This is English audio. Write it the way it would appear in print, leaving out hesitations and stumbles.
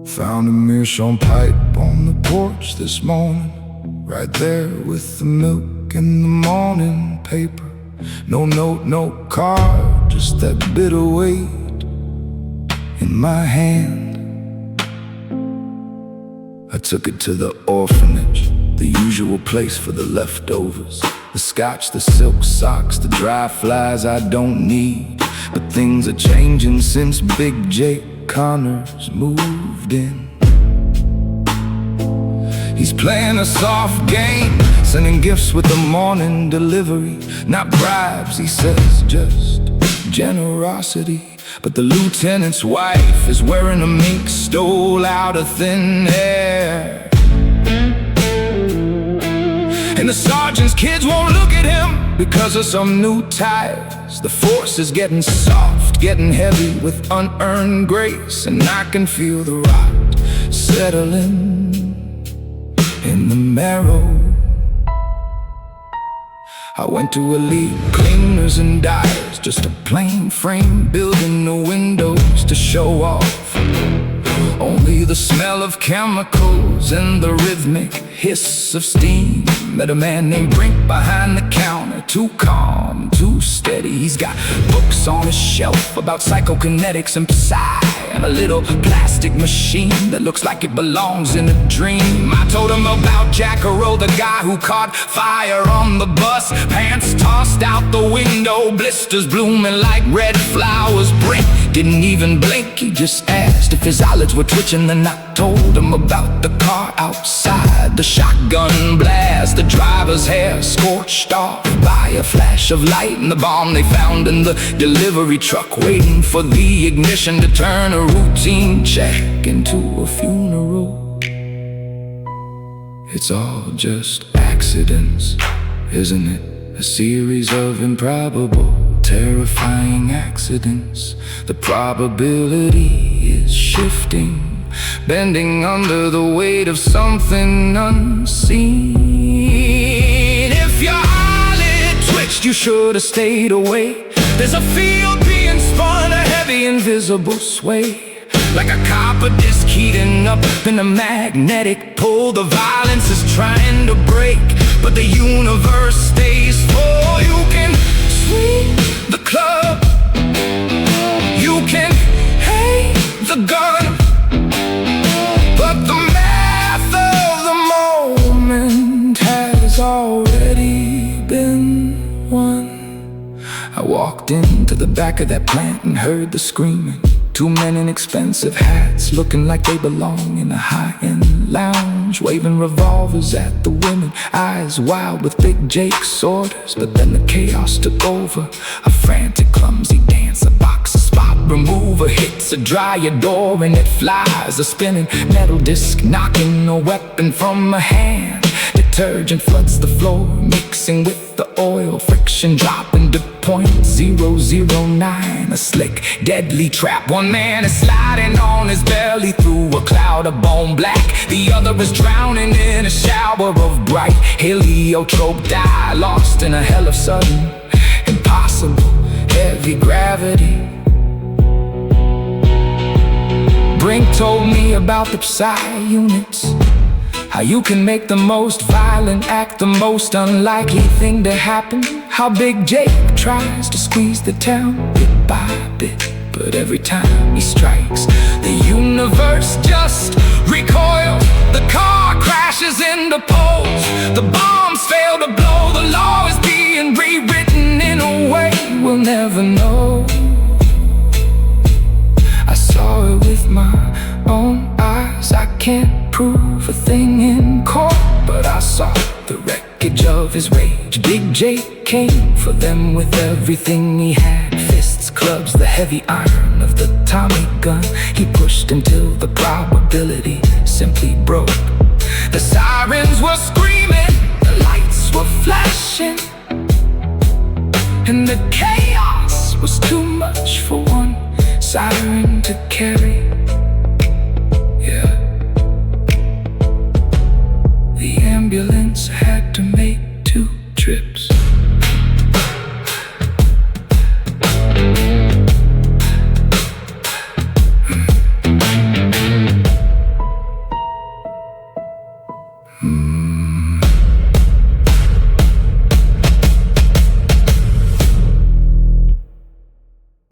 Found a meerschaum pipe on the porch this morning, right there with the milk and the morning paper. No note, no card, just that bitter weight in my hand. I took it to the orphanage, the usual place for the leftovers. The scotch, the silk socks, the dry flies I don't need. But things are changing since Big Jake Connors moved in. He's playing a soft game, sending gifts with the morning delivery. Not bribes, he says, just generosity. But the lieutenant's wife is wearing a mink stole out of thin air. And the sergeant's kids won't look at him because of some new tires. The force is getting soft, getting heavy with unearned grace. And I can feel the rot settling in the marrow. I went to Elite Cleaners and Dyers, just a plain frame building the windows to show off. Only the smell of chemicals and the rhythmic hiss of steam. Met a man named Brink behind the counter, too calm, too steady. He's got books on his shelf about psychokinetics and psi, and a little plastic machine that looks like it belongs in a dream. I told him about Jackaro, the guy who caught fire on the bus, pants tossed out the window, blisters blooming like red flowers. Brink didn't even blink, he just asked if his eyelids were twitching. Then I told him about the car outside, the shotgun blast, the driver's hair scorched off by a flash of light, and the bomb they found in the delivery truck, waiting for the ignition to turn a routine check into a funeral. It's all just accidents, isn't it? A series of improbable, terrifying accidents. The probability is shifting, bending under the weight of something unseen. If your eyelid twitched, you should have stayed away. There's a field being spun, a heavy invisible sway, like a copper disc heating up in a magnetic pull. The violence is trying to break, but the universe stays full. You can sweep the club, you can hate the gun, but the math of the moment has already been won. I walked into the back of that plant and heard the screaming. Two men in expensive hats, looking like they belong in a high-end lounge, waving revolvers at the women, eyes wild with Big Jake's orders. But then the chaos took over, a frantic, clumsy dance. A box of spot remover hits a dryer door and it flies. A spinning metal disc knocking a weapon from a hand. Detergent floods the floor, mixing with the oil, friction dropping to .009. A slick, deadly trap. One man is sliding on his belly through a cloud of bone black. The other is drowning in a shower of bright heliotrope dye, lost in a hell of sudden, impossible, heavy gravity. Brink told me about the Psi units, how you can make the most violent act the most unlikely thing to happen. How Big Jake tries to squeeze the town bit by bit, but every time he strikes, the universe just recoils. The car crashes into poles, the bombs fail to blow. The law is being rewritten in a way we'll never know. I saw it with my own eyes. I can't prove a thing in court, but I saw the wreckage of his rage. Big Jake came for them with everything he had, fists, clubs, the heavy iron of the Tommy gun. He pushed until the probability simply broke. The sirens were screaming, the lights were flashing, and the chaos was too much for one siren to carry. Yeah, the ambulance had to make 2 trips. Mm.